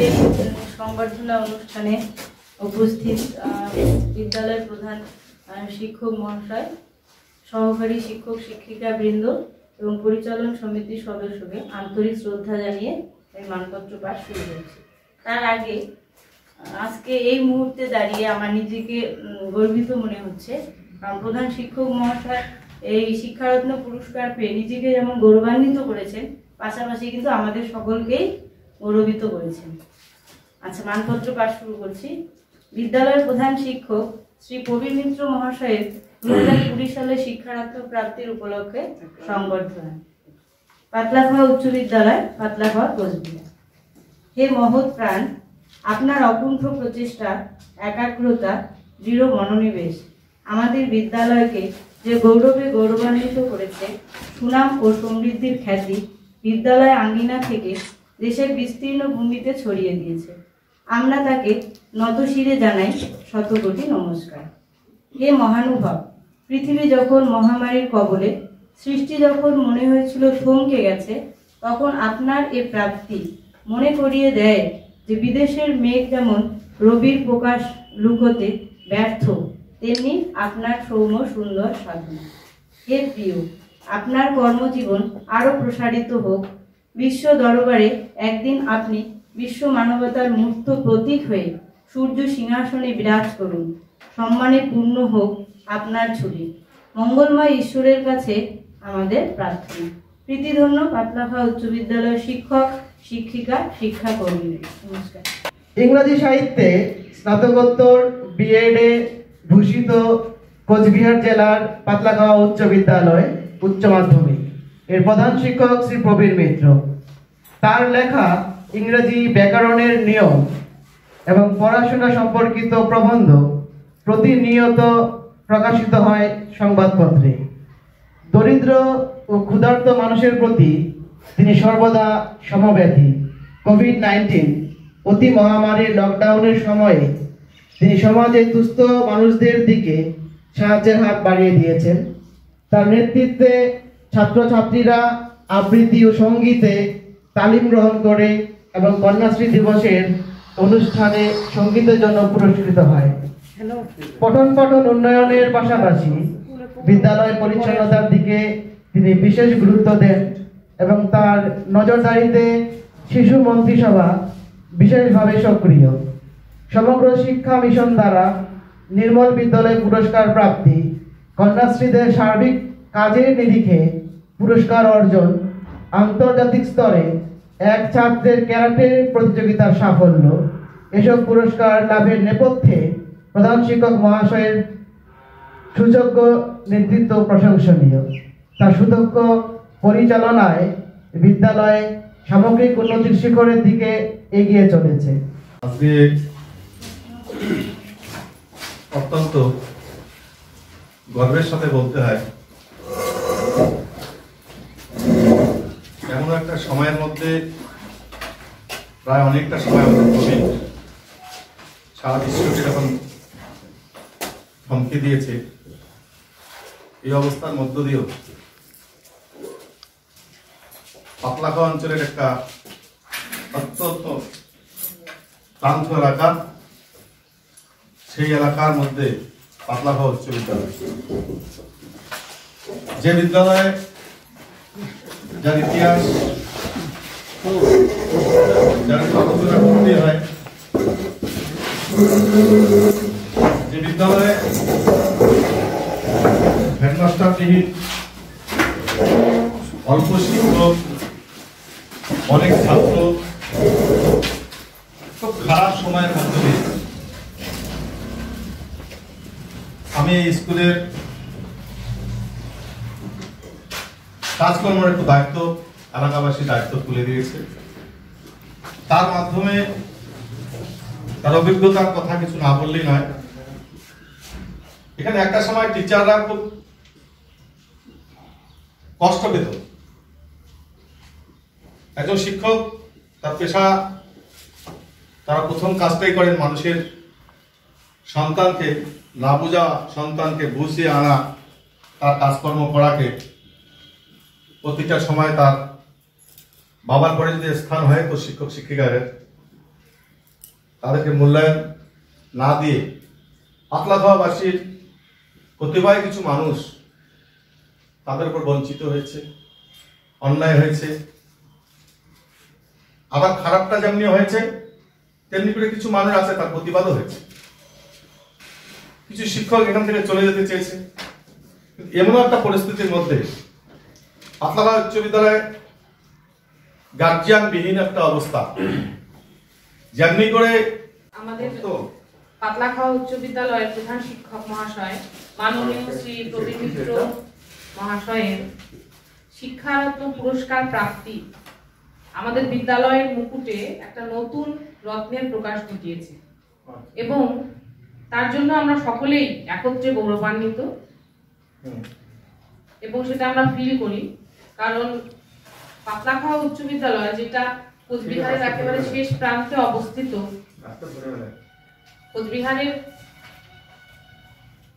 এই সংবর্ধনা অনুষ্ঠানে উপস্থিত বিদ্যালয়ের প্রধান শিক্ষক মহাশয়, সহকারী শিক্ষক শিক্ষিকা বৃন্দ এবং পরিচালন সমিতির সদস্যকে আন্তরিক শ্রদ্ধা জানিয়ে এই মানপত্র পাঠ শুরু করছি। তার আগে আজকে এই মুহূর্তে দাঁড়িয়ে আমার নিজেকে গর্বিত মনে হচ্ছে, কারণ প্রধান শিক্ষক মহাশয় এই শিক্ষারত্ন পুরস্কার পেয়ে নিজেকে যেমন গৌরবান্বিত করেছেন, পাশাপাশি কিন্তু আমাদের সকলকেই গৌরবিত করেছেন। আচ্ছা, মানপত্র পাঠ শুরু করছি। বিদ্যালয়ের প্রধান শিক্ষক শ্রী প্রবীর মিত্র মহাশয়ের 2020 সালে শিক্ষারত্ন প্রাপ্তির উপলক্ষে সংবর্ধনা। পাতলাখাওয়া উচ্চ বিদ্যালয়, পাতলাখাওয়া কোচবিহার। হে মহৎ প্রাণ, আপনার অকুণ্ঠ প্রচেষ্টা, একাগ্রতা, দৃঢ় মনোনিবেশ আমাদের বিদ্যালয়কে যে গৌরবে গৌরবান্বিত করেছে। সুনাম ও সমৃদ্ধির খ্যাতি বিদ্যালয় আঙ্গিনা থেকে দেশের বিস্তীর্ণ ভূমিতে ছড়িয়ে দিয়েছে। আমরা তাকে নতশিরে জানাই শতকোটি নমস্কার। হে মহানুভব, পৃথিবী যখন মহামারীর কবলে, সৃষ্টি যখন মনে হয়েছিল থমকে গেছে, তখন আপনার এ প্রাপ্তি মনে করিয়ে দেয় যে বিদেশের মেঘ যেমন রবির প্রকাশ লুকোতে ব্যর্থ, তেমনি আপনার সৌম্য সুন্দর সাধনা। হে প্রিয়, আপনার কর্মজীবন আরো প্রসারিত হোক। বিশ্ব দরবারে একদিন আপনি বিশ্ব মানবতার মূর্ত প্রতীক হয়ে সূর্য সিংহাসনে বিরাজ করুন। সম্মানে পূর্ণ হোক আপনার ঝুলি। মঙ্গলময় ঈশ্বরের কাছে আমাদের প্রার্থনা। প্রীতিধন্য পাতলাখাওয়া উচ্চ বিদ্যালয়ের শিক্ষক শিক্ষিকা শিক্ষাকর্মী। নমস্কার। ইংরেজি সাহিত্যে স্নাতকোত্তর বিএডে ভূষিত কোচবিহার জেলার পাতলাখাওয়া উচ্চ বিদ্যালয় উচ্চ মাধ্যমিক এর প্রধান শিক্ষক শ্রী প্রবীর মিত্র। তার লেখা ইংরেজি ব্যাকরণের নিয়ম এবং পড়াশোনা সম্পর্কিত প্রবন্ধ প্রতিনিয়ত প্রকাশিত হয় সংবাদপত্রে। দরিদ্র ও ক্ষুধার্ত মানুষের প্রতি তিনি সর্বদা সমব্যথী। কোভিড-19 অতি মহামারীর লকডাউনের সময়ে তিনি সমাজে দুস্থ মানুষদের দিকে সাহায্যের হাত বাড়িয়ে দিয়েছেন। তার নেতৃত্বে ছাত্রছাত্রীরা আবৃত্তি ও সঙ্গীতে তালিম গ্রহণ করে এবং কন্যাশ্রী দিবসের অনুষ্ঠানে সঙ্গীতের জন্য পুরস্কৃত হয়। পঠন পাঠন উন্নয়নের পাশাপাশি বিদ্যালয় পরিচ্ছন্নতার দিকে তিনি বিশেষ গুরুত্ব দেন এবং তার নজরদারিতে শিশু মন্ত্রিসভা বিশেষভাবে সক্রিয়। সমগ্র শিক্ষা মিশন দ্বারা নির্মল বিদ্যালয় পুরস্কার প্রাপ্তি, কন্যাশ্রীদের সার্বিক কাজের নিরিখে পুরস্কার অর্জন, আন্তর্জাতিক স্তরে এক ছাত্রের ক্যারাটে প্রতিযোগিতার সাফল্য, এসব পুরস্কার লাভের নেপথ্যে প্রধান শিক্ষক মহাশয়ের সুযোগ্য নেতৃত্ব প্রশংসনীয়। তার সুদক্ষ পরিচালনায় বিদ্যালয় সামগ্রিক উন্নতির শিখরের দিকে এগিয়ে চলেছে। আজকে অত্যন্ত গর্বের সাথে বলতে হয়, এমন একটা সময়ের মধ্যে প্রায় অনেকটা সময় আমাদের কোভিড সারা বিশ্বকে যখন থমকে দিয়েছে, এই অবস্থার মধ্য দিয়েও পাতলাখাওয়া অঞ্চলের একটা অত্যন্ত প্রান্ত এলাকা, সেই এলাকার মধ্যে পাতলাখাওয়া উচ্চ বিদ্যালয়, যে বিদ্যালয়ে যার ইতিহাস যার কতজনা ভর্তি হয়, যে বিদ্যালয়ে হেডমাস্টারবিহীন, অল্প শিক্ষক, অনেক ছাত্র, খুব খারাপ সময়ের মধ্যে দিয়ে আমি এই স্কুলের কাজকর্মের একটু দায়িত্ব এলাকাবাসী দায়িত্ব তুলে দিয়েছে। তার মাধ্যমে তার অভিজ্ঞতার কথা কিছু না বললেই নয়। এখানে একটা সময় টিচাররা খুব কষ্ট পেত। একজন শিক্ষক তার পেশা, তারা প্রথম কাজটাই করেন মানুষের সন্তানকে না বোঝা সন্তানকে বুঝিয়ে আনা, তার কাজকর্ম করাকে প্রতিটা সময় তার বাবার পরে যদি স্থান হয় তো শিক্ষক শিক্ষিকাদের, তাদেরকে মূল্যায়ন না দিয়ে পাতলাখাওয়াবাসীর প্রতিভায় কিছু মানুষ তাদের উপর বঞ্চিত হয়েছে, অন্যায় হয়েছে। আবার খারাপটা যেমনি হয়েছে তেমনি করে কিছু মানুষ আছে তার প্রতিবাদও হয়েছে। কিছু শিক্ষক এখান থেকে চলে যেতে চেয়েছে। এমন একটা পরিস্থিতির মধ্যে পাতলাখাওয়া উচ্চ বিদ্যালয়ে গার্জিয়ানবিহীন একটা অবস্থা, যেমনি করে আমাদের পাতলাখাওয়া উচ্চ বিদ্যালয়ের প্রধান শিক্ষক মহাশয় মাননীয় শ্রী প্রবীণ মিত্র মহাশয়ের শিক্ষারত্ন পুরস্কার প্রাপ্তি আমাদের বিদ্যালয়ের মুকুটে একটা নতুন রত্নের প্রকাশ ঘটিয়েছে এবং তার জন্য আমরা সকলেই একত্রে গৌরবান্বিত এবং সেটা আমরা ফিল করি। কারণ পাতলাখাওয়া উচ্চ বিদ্যালয় যেটা কোচবিহারের একেবারে শেষ প্রান্তে অবস্থিত, কোচবিহারের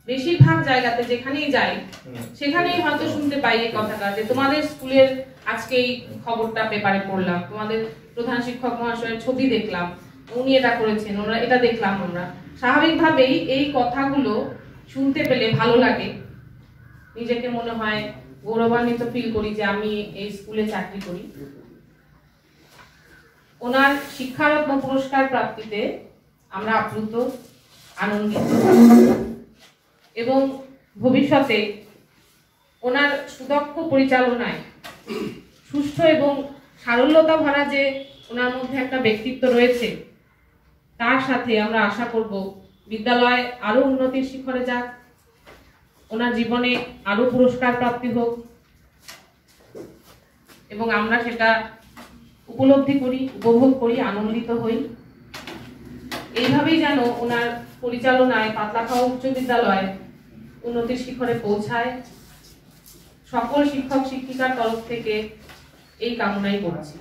বেশিরভাগ জায়গাতে যেখানেই যাই সেখানেই হয়তো শুনতে পাই এই কথাটা যে তোমাদের স্কুলের আজকে এই খবরটা পেপারে পড়লাম, তোমাদের প্রধান শিক্ষক মহাশয়ের ছবি দেখলাম, উনি এটা করেছেন, ওরা এটা দেখলাম। আমরা স্বাভাবিকভাবেই এই কথাগুলো শুনতে পেলে ভালো লাগে, নিজেকে মনে হয় গৌরবান্বিত ফিল করি যে আমি এই স্কুলে চাকরি করি। ওনার শিক্ষারত্ন পুরস্কার প্রাপ্তিতে আমরা আপ্লুত, আনন্দিত এবং ভবিষ্যতে ওনার সুদক্ষ পরিচালনায় সুষ্ঠু এবং সারল্যতা ভরা যে ওনার মধ্যে একটা ব্যক্তিত্ব রয়েছে, তার সাথে আমরা আশা করব বিদ্যালয় আরো উন্নতির শিখরে যাক, ওনার জীবনে আরো পুরস্কার প্রাপ্তি হোক এবং আমরা সেটা উপলব্ধি করি, উপভোগ করি, আনন্দিত হই। এইভাবেই যেন ওনার পরিচালনায় পাতলাখাওয়া উচ্চ বিদ্যালয় উন্নতির শিখরে পৌঁছায়, সকল শিক্ষক শিক্ষিকার তরফ থেকে এই কামনাই করছি।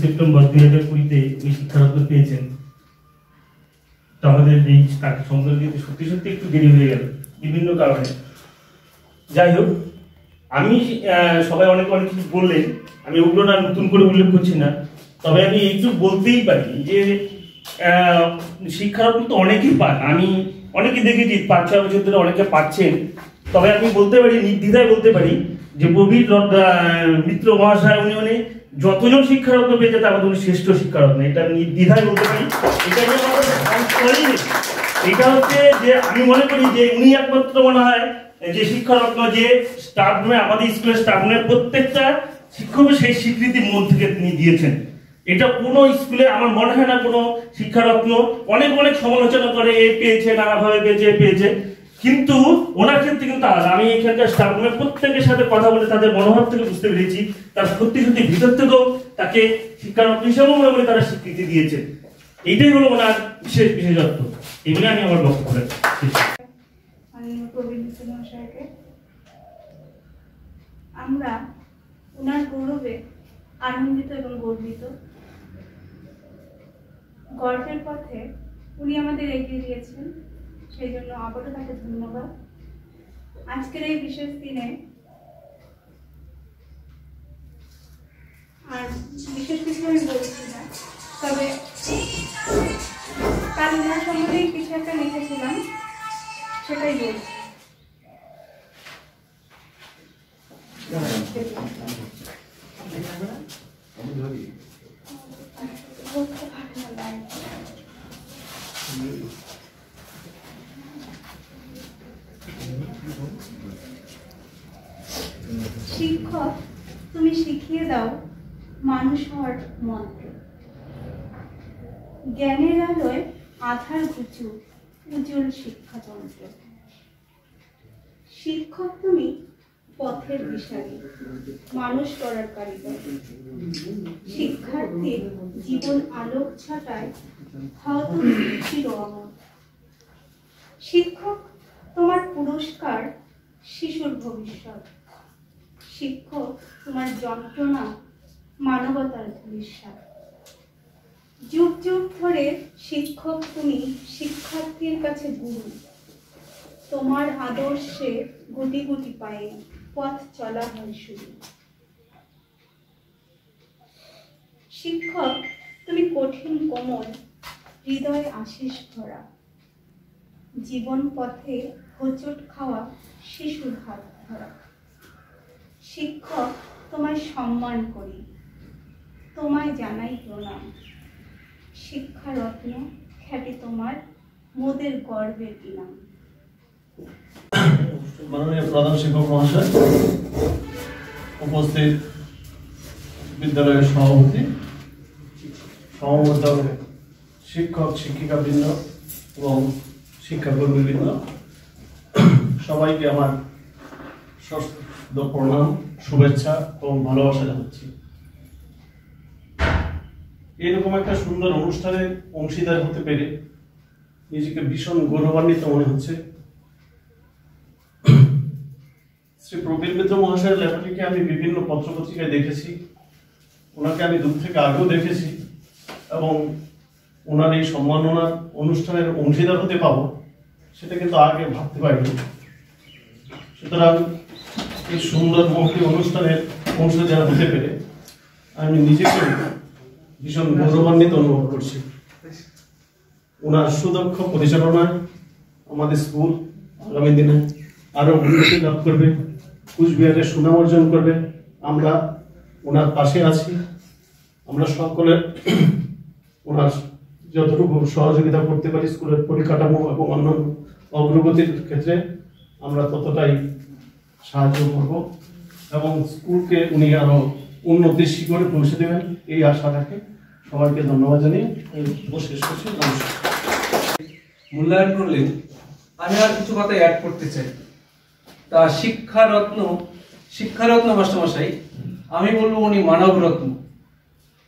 সেপ্টেম্বর 2020-তে উনি শিক্ষারত্ন পেয়েছেন। তো আমাদের এই তাকে সম্বোধন দিতে সত্যি সত্যি একটু দেরি হয়ে গেল বিভিন্ন কারণে। যাই হোক, আমি সবাই অনেক কিছু বললেন, আমি ওগুলো না নতুন করে উল্লেখ করছি না, তবে আমি একটু বলতেই পারি যে শিক্ষারত্ন তো অনেকেই পান, আমি অনেকে দেখেছি 5-6 বছর ধরে অনেকে পাচ্ছেন। তবে আমি বলতে পারি, নির্দ্বিধায় বলতে পারি যে প্রবীর মিত্র মহাশয় উনি যতজন শিক্ষারত্ন পেয়েছে তার মধ্যে উনি শ্রেষ্ঠ শিক্ষারত্ন, এটা আমি নির্দ্বিধায় বলতে পারি। এটা হচ্ছে যে আমি মনে করি যে উনি একমাত্র মনে হয় যে শিক্ষারত্ন যে স্টাফ রুমে, আমাদের স্কুলের স্টাফ রুমে প্রত্যেকটা শিক্ষক সেই স্বীকৃতির মধ্যে থেকে তিনি দিয়েছেন। এটা কোনো স্কুলে আমার মনে হয় না কোনো শিক্ষারত্ন অনেক সমালোচনা করে, এ পেয়েছে, নানাভাবে পেয়েছে, পেয়েছে, কিন্তু ওনার ক্ষেত্রে কিন্তু আলাদা। আমি এখানকার স্টাফ রুমের প্রত্যেকের সাথে কথা বলে তাদের মনোভাব থেকে বুঝতে পেরেছি তার সত্যি ভিতর থেকেও তাকে শিক্ষারত্ন হিসেবে মনে করে তারা স্বীকৃতি দিয়েছে। এইটাই হলো ওনার বিশেষত্ব। এগুলো আমি আমার বক্তব্য রাখছি। আমরা ওনার গৌরবে আনন্দিত এবং গর্বিত। গর্বের পথে উনি আমাদের এগিয়ে দিয়েছেন, সেই জন্য আবারও তাকে ধন্যবাদ। আজকের এই বিশেষ দিনে আর বিশেষ কিছু আমি বলছি না, তবে তার ওনার সম্বন্ধেই কিছু একটা লিখেছিলাম, সেটাই বলছি। শিক্ষক, তুমি শিখিয়ে দাও মানুষ হওয়ার মন্ত্র। জ্ঞানের আলোয় আধার ঘুচু উজ্জ্বল শিক্ষাতন্ত্র। শিক্ষক, তুমি পথের দিশারি, মানুষ করার কারিগর। শিক্ষার্থীর জীবন আলোক ছটায় হও তুমি চির অমর। শিক্ষক, তোমার পুরস্কার শিশুর ভবিষ্যৎ। শিক্ষক, তোমার যন্ত্রণা মানবতার ভবিষ্যৎ। যুগ যুগ ধরে শিক্ষক, তুমি শিক্ষার্থীর কাছে গুরু। তোমার আদর্শে গুটি গুটি পায়ে পথ চলা হয় শুরু। শিক্ষক, তুমি কঠিন কোমল, হৃদয় আশিস ভরা, জীবন পথে হোঁচট খাওয়া শিশুর হাত ধরা। শিক্ষক, তোমায় সম্মান করি, তোমায় জানাই প্রণাম। শিক্ষা রত্ন খ্যাতি তোমার, মোদের গর্বের ইনাম। মাননীয় প্রধান শিক্ষক মহাশয়, উপস্থিত বিদ্যালয়ের সভাপতি, সমবেত শিক্ষক শিক্ষিকাবৃন্দ এবং শিক্ষাকর্মীবৃন্দ, সবাইকে আমার সশ্রদ্ধ প্রণাম, শুভেচ্ছা এবং ভালোবাসা জানাচ্ছি। এরকম একটা সুন্দর অনুষ্ঠানে অংশীদার হতে পেরে নিজেকে ভীষণ গৌরবান্বিত মনে হচ্ছে। শ্রী প্রবীর মিত্র মহাশয়ের লেখাটিকে আমি বিভিন্ন পত্রপত্রিকায় দেখেছি, ওনাকে আমি দূর থেকে আগেও দেখেছি এবং ওনার এই সম্মাননার অনুষ্ঠানের অংশীদার হতে পাবো সেটা কিন্তু আগে ভাবতে পারিনি। সুতরাং এই সুন্দর মহতি অনুষ্ঠানের অংশীদার হতে পেরে আমি নিজেকে ভীষণ গৌরবান্বিত অনুভব করছি। ওনার সুদক্ষ পরিচালনায় আমাদের স্কুল আগামী দিনে আরো উন্নতি লাভ করবে, কুচবিহারের সুনাম অর্জন করবে। আমরা ওনার পাশে আছি, আমরা সকলে ওনার যতটুকু সহযোগিতা করতে পারি স্কুলের পরিকাঠামো এবং অন্যান্য অগ্রগতির ক্ষেত্রে আমরা ততটাই সাহায্য করব এবং স্কুলকে উনি আরো উন্নতির শিখরে পৌঁছে দেবেন এই আশা রাখে। সবাইকে ধন্যবাদ জানিয়ে শেষ করছি। নমস্কার। মূল্যায়ন করলেন, আমি আর কিছু কথা অ্যাড করতে চাই। তা শিক্ষারত্ন মাস্টারমশাই, আমি বলবো উনি মানব রত্ন।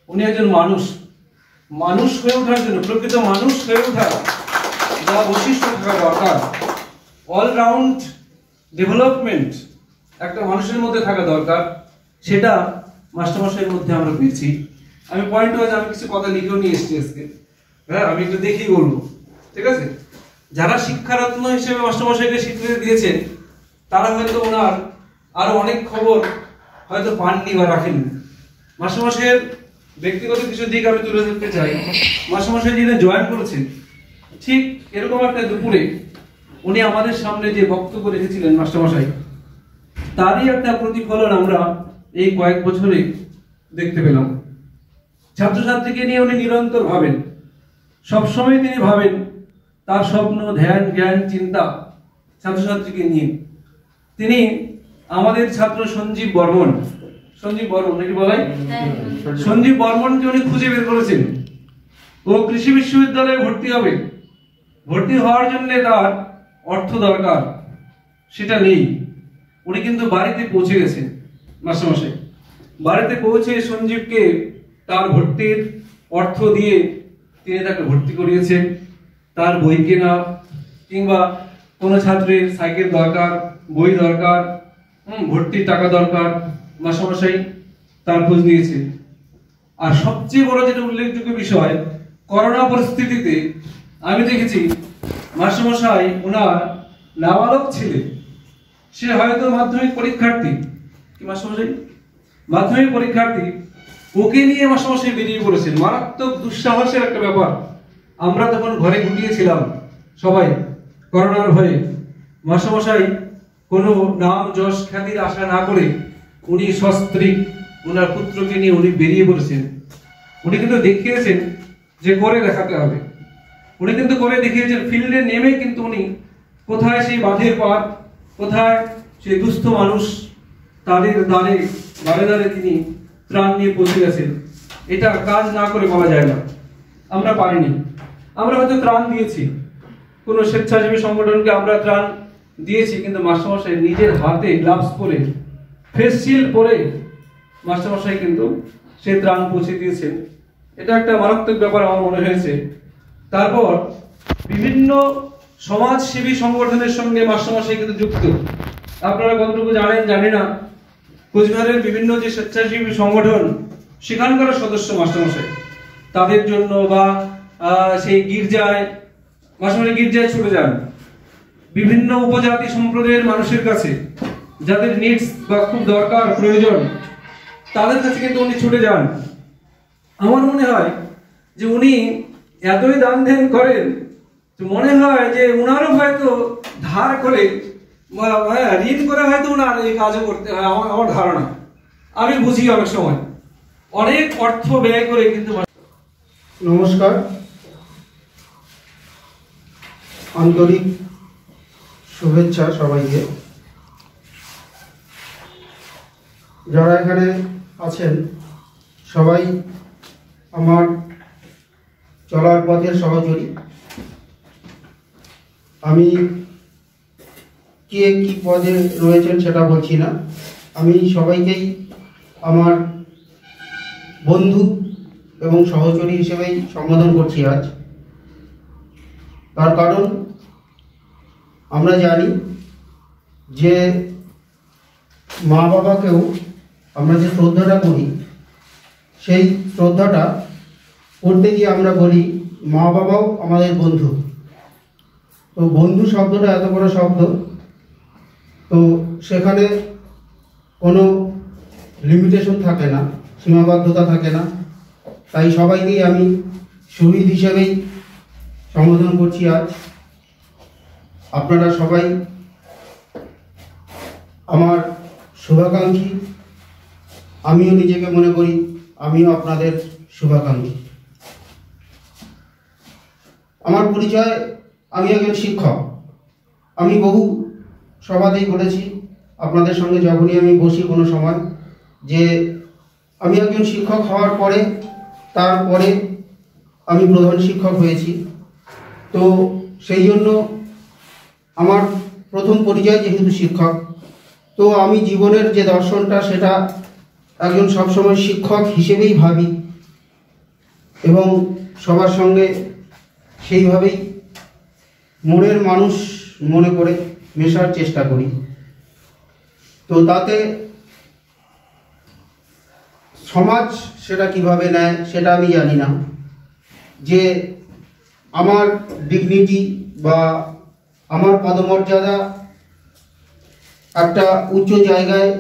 উনি একজন মানুষ হয়ে ওঠার জন্য, প্রকৃত মানুষ হয়ে ওঠার যা বৈশিষ্ট্য থাকা দরকার, অলরাউন্ড ডেভেলপমেন্ট একটা মানুষের মধ্যে থাকা দরকার, সেটা মাস্টারমশাইয়ের মধ্যে আমরা পেয়েছি। আমি পয়েন্ট ওয়াইজ আমি কিছু কথা লিখেও নিয়ে এসেছি আজকে। হ্যাঁ, আমি একটু দেখেই বলবো, ঠিক আছে? যারা শিক্ষারত্ন হিসেবে মাস্টারমশাইকে স্বীকৃতি দিয়েছেন তারা হয়তো ওনার আরো অনেক খবর হয়তো পাননি বা রাখেননি। মাস্টারমশাইয়ের ব্যক্তিগত কিছু দিক আমি তুলে ধরতে চাই। মাস্টারমশাই যিনি জয়েন করেছেন, ঠিক এরকম একটা দুপুরে উনি আমাদের সামনে যে বক্তব্য রেখেছিলেন মাস্টারমশাই, তারই একটা প্রতিফলন আমরা এই কয়েক বছরে দেখতে পেলাম। ছাত্রছাত্রীকে নিয়ে উনি নিরন্তর ভাবেন, সবসময় তিনি ভাবেন তার স্বপ্ন, ধ্যান, জ্ঞান, চিন্তা ছাত্রছাত্রীকে নিয়ে। তিনি আমাদের ছাত্র সঞ্জীব বর্মন নাকি বলাই, সঞ্জীব বর্মনকে উনি খুঁজে বের করেছেন। ও কৃষি বিশ্ববিদ্যালয়ে ভর্তি হবে, ভর্তি হওয়ার জন্য তার অর্থ দরকার, সেটা নেই। উনি কিন্তু বাড়িতে পৌঁছে গেছেন। মাস্টারমশাই বাড়িতে পৌঁছে সঞ্জীবকে তার ভর্তির অর্থ দিয়ে তিনি তাকে ভর্তি করিয়েছেন। তার বই কেনা কিংবা কোনো ছাত্রের সাইকেল দরকার, বই দরকার, ভর্তির টাকা দরকার, মাস্টারমশাই তার খোঁজ নিয়েছে। আর সবচেয়ে বড় যেটা উল্লেখযোগ্য বিষয়, করোনা পরিস্থিতিতে আমি দেখেছি মাস্টারমশাই ওনার নাবালক ছেলে, সে হয়তো মাধ্যমিক পরীক্ষার্থী, কি মাস্টারমশাই মাধ্যমিক পরীক্ষার্থী, ওকে নিয়ে মাস্টারমশাই বেরিয়ে পড়েছেন। মারাত্মক দুঃসাহসের একটা ব্যাপার। আমরা তখন ঘরে গুটিয়েছিলাম সবাই করোনার ভয়ে। মাস্টারমশাই কোনো নাম যশ খ্যাতির আশা না করে উনি সস্ত্রীক ওনার পুত্রকে নিয়ে উনি বেরিয়ে পড়েছেন। উনি কিন্তু দেখিয়েছেন যে করে দেখাতে হবে। উনি কিন্তু করে দেখিয়েছেন, ফিল্ডে নেমে কিন্তু উনি কোথায় সেই বাঁধের পার, কোথায় সেই দুস্থ মানুষ, তাদের দ্বারে তিনি ত্রাণ নিয়ে পৌঁছে গেছেন। এটা কাজ না করে বলা যায় না। আমরা পারিনি, আমরা হয়তো ত্রাণ দিয়েছি, কোনো স্বেচ্ছাসেবী সংগঠনকে আমরা ত্রাণ দিয়েছি, কিন্তু মাস্টারমশাই নিজের হাতে গ্লাভস পরে, ফেস শিল্ড পরে মাস্টারমশাই কিন্তু সে ত্রাণ পৌঁছে দিয়েছেন। এটা একটা মারাত্মক ব্যাপার আমার মনে হয়েছে। তারপর বিভিন্ন সমাজসেবী সংগঠনের সঙ্গে মাস্টারমশাই কিন্তু যুক্ত। আপনারা কতটুকু জানেন জানি না, কোচবিহারের বিভিন্ন যে স্বেচ্ছাসেবী সংগঠন, সেখানকার সদস্য মাস্টারমশাই, তাদের জন্য বা সেই গির্জায় মাস্টারমশাই গির্জায় ছুটে যান। বিভিন্ন উপজাতি সম্প্রদায়ের মানুষের কাছে যাদের নিডস বা খুব দরকার প্রয়োজন, তাদের কাছে কিন্তু উনি ছুটে যান। আমার মনে হয় যে উনি এতই দান ধ্যান করেন তো মনে হয় যে উনারও হয়তো ধার করে ঋণ করে হয়তো উনার এই কাজও করতে হয়, আমার ধারণা। আমি বুঝি অনেক সময় অনেক অর্থ ব্যয় করে কিন্তু। নমস্কার, আন্তরিক শুভেচ্ছা সবাইকে। যারা এখানে আছেন সবাই আমার চলার পথের সহচরী। আমি কে কি পদে রয়েছেন সেটা বলছি না, আমি সবাইকেই আমার বন্ধু এবং সহচরী হিসেবেই সম্বোধন করছি আজ। তার কারণ আমরা জানি যে মা বাবাকেও আমরা যে শ্রদ্ধাটা করি, সেই শ্রদ্ধাটা করতে গিয়ে আমরা বলি মা বাবাও আমাদের বন্ধু। তো বন্ধু শব্দটা এত বড় শব্দ, তো সেখানে কোনো লিমিটেশন থাকে না, সীমাবদ্ধতা থাকে না। তাই সবাইকেই আমি শহীদ হিসেবেই সম্বোধন করছি আজ। আপনারা সবাই আমার শুভাকাঙ্ক্ষী, আমিও নিজেকে মনে করি আমিও আপনাদের শুভাকাঙ্ক্ষী। আমার পরিচয়, আমি একজন শিক্ষক। আমি বহু সভাতেই বলেছি আপনাদের সঙ্গে যখনই আমি বসি কোনো সময়, যে আমি একজন শিক্ষক হওয়ার পরে তারপরে আমি প্রধান শিক্ষক হয়েছি। তো সেই জন্য আমার প্রথম পরিচয় যেহেতু শিক্ষক, তো আমি জীবনের যে দর্শনটা সেটা একজন সবসময় শিক্ষক হিসেবেই ভাবি এবং সবার সঙ্গে সেইভাবেই মনের মানুষ মনে করে মেশার চেষ্টা করি। তো তাতে সমাজ সেটা কিভাবে নেয় সেটা আমি জানি না, যে আমার ডিগনিটি বা আমার পদমর্যাদা একটা উচ্চ জায়গায়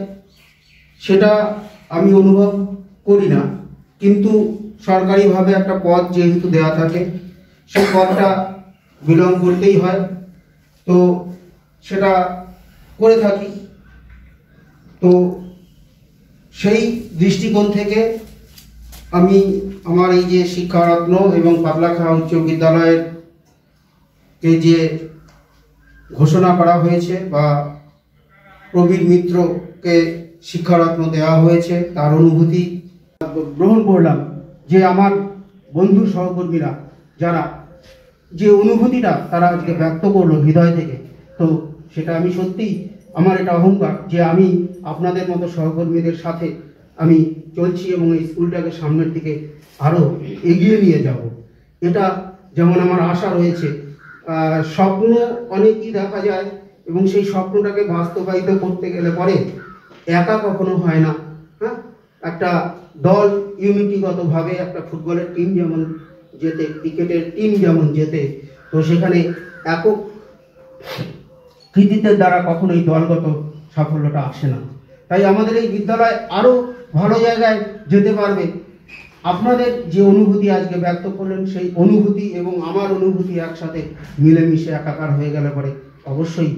সেটা আমি অনুভব করি না, কিন্তু সরকারিভাবে একটা পদ যেহেতু দেওয়া থাকে সেই পদটা বিলং করতেই হয়, তো সেটা করে থাকি। তো সেই দৃষ্টিকোণ থেকে আমি আমার এই যে শিক্ষারত্ন এবং পাতলাখাওয়া উচ্চ বিদ্যালয়ের যে ঘোষণা করা হয়েছে বা প্রবীর মিত্রকে শিক্ষারত্ন দেওয়া হয়েছে তার অনুভূতি গ্রহণ করলাম, যে আমার বন্ধু সহকর্মীরা যারা যে অনুভূতিটা তারা আজকে ব্যক্ত করলো হৃদয় থেকে, তো সেটা আমি সত্যিই আমার এটা অহংকার যে আমি আপনাদের মতো সহকর্মীদের সাথে আমি চলছি এবং এই স্কুলটাকে সামনের দিকে আরও এগিয়ে নিয়ে যাব। এটা যেমন আমার আশা রয়েছে। স্বপ্ন অনেকই দেখা যায় এবং সেই স্বপ্নটাকে বাস্তবায়িত করতে গেলে পরে একা কখনো হয় না। হ্যাঁ, একটা দল ইউনিটিগতভাবে একটা ফুটবলের টিম যেমন জেতে, ক্রিকেটের টিম যেমন জেতে, তো সেখানে একক কৃতিত্বের দ্বারা কখনোই দলগত সাফল্যটা আসে না। তাই আমাদের এই বিদ্যালয় আরও ভালো জায়গায় যেতে পারবে। আপনাদের যে অনুভূতি আজকে ব্যক্ত করলেন সেই অনুভূতি এবং আমার অনুভূতি একসাথে মিলেমিশে একাকার হয়ে গেলে পরে অবশ্যই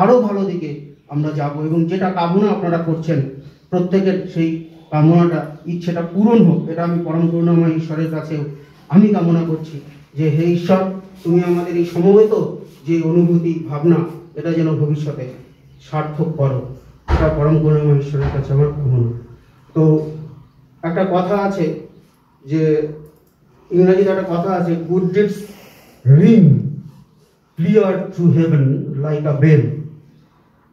আরও ভালো দিকে আমরা যাব এবং যেটা কামনা আপনারা করছেন প্রত্যেকের সেই কামনাটা ইচ্ছেটা পূরণ হোক, এটা আমি পরম করুণাময় ঈশ্বরের কাছেও আমি কামনা করছি যে হে ঈশ্বর, তুমি আমাদের এই সমবেত যে অনুভূতি ভাবনা এটা যেন ভবিষ্যতে সার্থক করো, এটা পরম করুণাময় ঈশ্বরের কাছে আমার কামনা। তো একটা কথা আছে, যে ইংরেজিতে একটা কথা আছে, good deeds ring clear through heaven like a bell.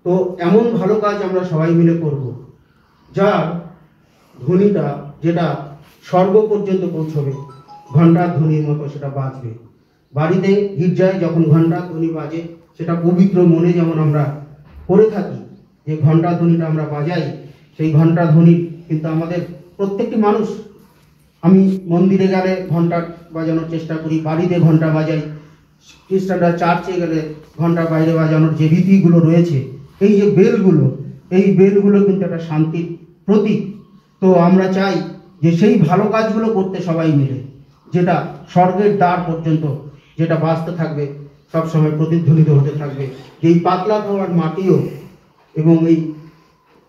তো এমন ভালো কাজ আমরা সবাই মিলে করব যার ধ্বনিটা যেটা স্বর্গ পর্যন্ত পৌঁছবে, ঘণ্টার ধ্বনির মতো সেটা বাজবে। বাড়িতে গির্জায় যখন ঘণ্টার ধ্বনি বাজে সেটা পবিত্র মনে যেমন আমরা করে থাকি, যে ঘণ্টার ধ্বনিটা আমরা বাজাই, সেই ঘণ্টার ধ্বনি কিন্তু আমাদের প্রত্যেকটি মানুষ, আমি মন্দিরে গেলে ঘণ্টা বাজানোর চেষ্টা করি, বাড়িতে ঘণ্টা বাজাই, খ্রিস্টানরা চার্চে গেলে ঘণ্টা বাইরে বাজানোর যে রীতিগুলো রয়েছে, এই যে বেলগুলো, এই বেলগুলো কিন্তু একটা শান্তির প্রতীক। তো আমরা চাই যে সেই ভালো কাজগুলো করতে সবাই মিলে, যেটা স্বর্গের দ্বার পর্যন্ত যেটা বাঁচতে থাকবে, সবসময় প্রতিধ্বনিত হতে থাকবে। এই পাতলাখাওয়ার মাটিও এবং এই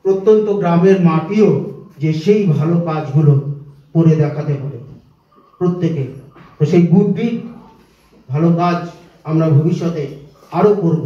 প্রত্যন্ত গ্রামের মাটিও যে সেই ভালো কাজগুলো করে দেখাতে পারে প্রত্যেকে। তো সেই গুড ডিড, ভালো কাজ আমরা ভবিষ্যতে আরও করব।